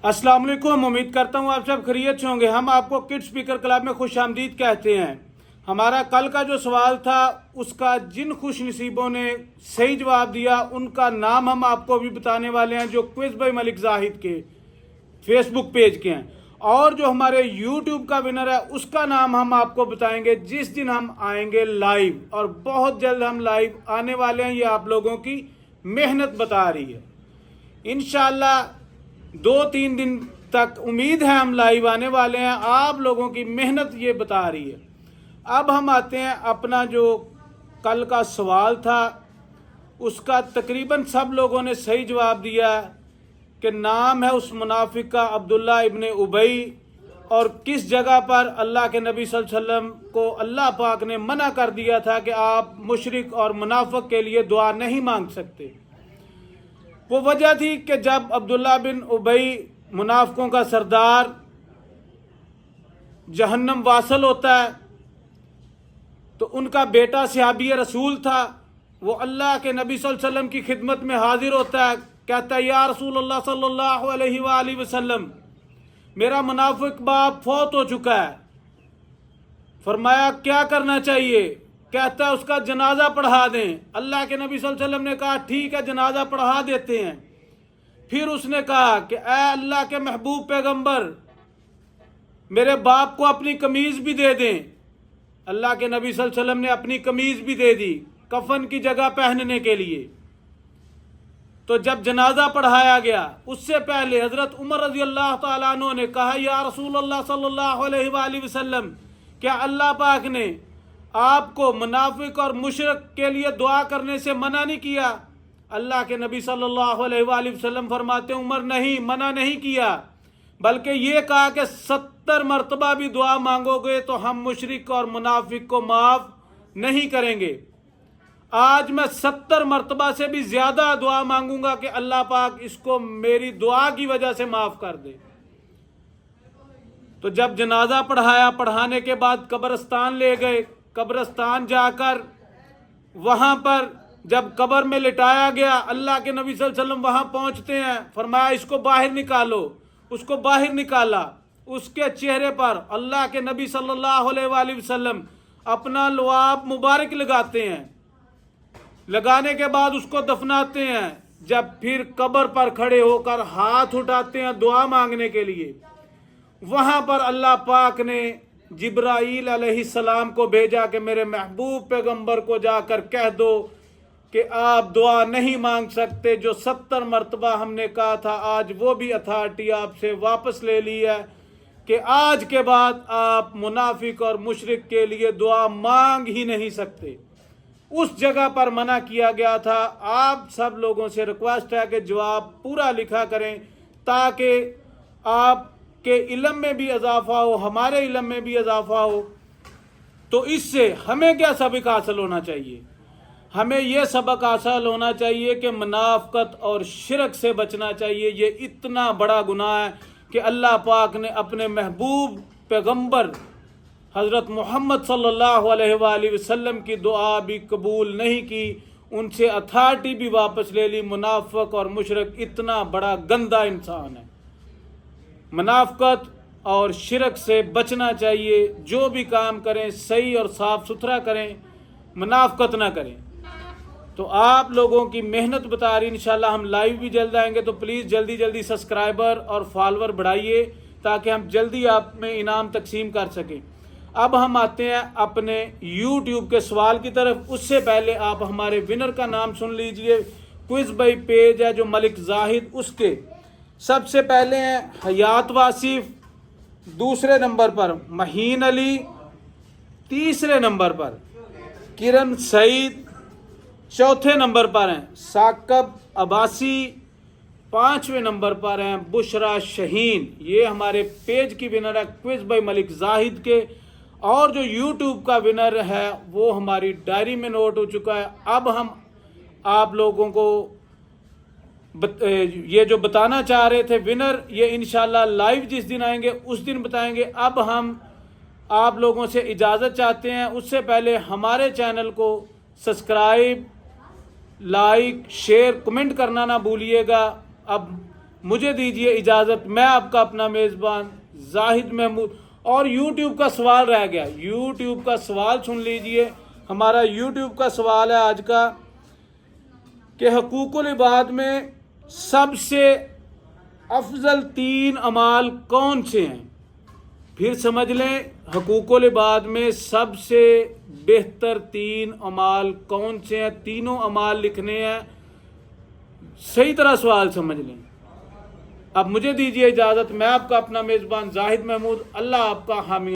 अस्सलाम वालेकुम। उम्मीद करता हूँ आप सब खैरियत से होंगे। हम आपको किड्स स्पीकर क्लब में खुश आमदीद कहते हैं। हमारा कल का जो सवाल था उसका जिन खुश नसीबों ने सही जवाब दिया उनका नाम हम आपको भी बताने वाले हैं, जो क्विज बाय मलिक जाहिद के फेसबुक पेज के हैं। और जो हमारे यूट्यूब का विनर है उसका नाम हम आपको बताएंगे जिस दिन हम आएंगे लाइव, और बहुत जल्द हम लाइव आने वाले हैं। ये आप लोगों की मेहनत बता रही है। इंशाल्लाह 2-3 दिन तक उम्मीद है हम लाइव आने वाले हैं। आप लोगों की मेहनत ये बता रही है। अब हम आते हैं अपना जो कल का सवाल था उसका तकरीबन सब लोगों ने सही जवाब दिया कि नाम है उस मुनाफिक का अब्दुल्ला इब्ने उबई, और किस जगह पर अल्लाह के नबी सल्लल्लाहु अलैहि वसल्लम को अल्लाह पाक ने मना कर दिया था कि आप मुशरिक और मुनाफिक के लिए दुआ नहीं मांग सकते। वो वजह थी कि जब अब्दुल्ला बिन उबई मुनाफिकों का सरदार जहन्नम वासल होता है तो उनका बेटा सहाबी रसूल था, वो अल्लाह के नबी सल्लल्लाहु अलैहि वसल्लम की खिदमत में हाजिर होता है। कहता है या रसूलल्लाह सल्लल्लाहु अलैहि वसल्लम, मेरा मुनाफिक बाप फौत हो चुका है। फरमाया क्या करना चाहिए? कहता है उसका जनाजा पढ़ा दें। अल्लाह के नबी सल्लल्लाहु अलैहि वसल्लम ने कहा ठीक है, जनाजा पढ़ा देते हैं। फिर उसने कहा कि ऐ अल्लाह के महबूब पैगंबर, मेरे बाप को अपनी कमीज भी दे दें। अल्लाह के नबी सल्लल्लाहु अलैहि वसल्लम ने अपनी कमीज भी दे दी कफन की जगह पहनने के लिए। तो जब जनाजा पढ़ाया गया उससे पहले हजरत उमर रजी अल्लाह तआला अन्हु ने कहा या रसूल अल्लाह सल्लल्लाहु अलैहि वसल्लम, क्या अल्लाह पाक ने आपको मुनाफिक और मुशरिक के लिए दुआ करने से मना नहीं किया? अल्लाह के नबी सल्लल्लाहु अलैहि वसल्लम फरमाते उमर नहीं, मना नहीं किया, बल्कि ये कहा कि 70 मरतबा भी दुआ मांगोगे तो हम मुशरिक और मुनाफिक को माफ़ नहीं करेंगे। आज मैं 70 मरतबा से भी ज़्यादा दुआ मांगूंगा कि अल्लाह पाक इसको मेरी दुआ की वजह से माफ़ कर दे। तो जब जनाजा पढ़ाने के बाद कब्रिस्तान ले गए। कब्रिस्तान जाकर वहाँ पर जब कब्र में लिटाया गया, अल्लाह के नबी सल्लल्लाहु अलैहि वसल्लम वहाँ पहुँचते हैं। फरमाया इसको बाहर निकालो। उसको बाहर निकाला। उसके चेहरे पर अल्लाह के नबी सल्लल्लाहु अलैहि वसल्लम अपना लुआब मुबारक लगाते हैं। लगाने के बाद उसको दफनाते हैं। जब फिर कब्र पर खड़े होकर हाथ उठाते हैं दुआ मांगने के लिए, वहाँ पर अल्लाह पाक ने जिब्राईल अलैहिस्सलाम को भेजा कि मेरे महबूब पैगंबर को जाकर कह दो कि आप दुआ नहीं मांग सकते। जो 70 मरतबा हमने कहा था, आज वो भी अथॉरिटी आपसे वापस ले ली है कि आज के बाद आप मुनाफिक और मुशरिक के लिए दुआ मांग ही नहीं सकते। उस जगह पर मना किया गया था। आप सब लोगों से रिक्वेस्ट है कि जवाब पूरा लिखा करें ताकि आपके इल्म में भी इजाफा हो, हमारे इल्म में भी इजाफा हो। तो इससे हमें क्या सबक हासिल होना चाहिए? हमें यह सबक हासिल होना चाहिए कि मुनाफिकत और शिरक से बचना चाहिए। ये इतना बड़ा गुनाह है कि अल्लाह पाक ने अपने महबूब पैगंबर हज़रत मोहम्मद सल्लल्लाहु अलैहि वसल्लम की दुआ भी कबूल नहीं की, उनसे अथॉरिटी भी वापस ले ली। मुनाफिक और मुशरिक इतना बड़ा गंदा इंसान है। मुनाफिकत और शिरक से बचना चाहिए। जो भी काम करें सही और साफ़ सुथरा करें, मुनाफिकत ना करें। तो आप लोगों की मेहनत बता रही। इंशाल्लाह हम लाइव भी जल्द आएंगे, तो प्लीज़ जल्दी जल्दी सब्सक्राइबर और फॉलोअर बढ़ाइए ताकि हम जल्दी आप में इनाम तकसीम कर सकें। अब हम आते हैं अपने YouTube के सवाल की तरफ। उससे पहले आप हमारे विनर का नाम सुन लीजिए। क्विज बाय पेज है जो मलिक जाहिद, उसके सबसे पहले हैं हयात वासिफ, दूसरे नंबर पर महीन अली, तीसरे नंबर पर किरण सईद, चौथे नंबर पर हैं साकब अब्बासी, पांचवें नंबर पर हैं बुशरा शहीन। ये हमारे पेज की विनर है क्विज बाय मलिक जाहिद के। और जो यूट्यूब का विनर है वो हमारी डायरी में नोट हो चुका है। अब हम आप लोगों को ये जो बताना चाह रहे थे विनर, ये इंशाल्लाह लाइव जिस दिन आएंगे उस दिन बताएंगे। अब हम आप लोगों से इजाज़त चाहते हैं। उससे पहले हमारे चैनल को सब्सक्राइब, लाइक, शेयर, कमेंट करना ना भूलिएगा। अब مجھے دیجیے اجازت، میں آپ کا اپنا میزبان زاہد محمود۔ اور یوٹیوب کا سوال رہ گیا، یوٹیوب کا سوال سن لیجیے۔ ہمارا یوٹیوب کا سوال ہے آج کا کہ حقوق العباد میں سب سے افضل 3 اعمال کون سے ہیں؟ پھر سمجھ لیں، حقوق العباد میں سب سے بہتر 3 اعمال کون سے ہیں؟ تینوں اعمال لکھنے ہیں، صحیح طرح سوال سمجھ لیں۔ اب مجھے دیجیے اجازت، میں آپ کا اپنا میزبان زاہد محمود، اللہ آپ کا حامی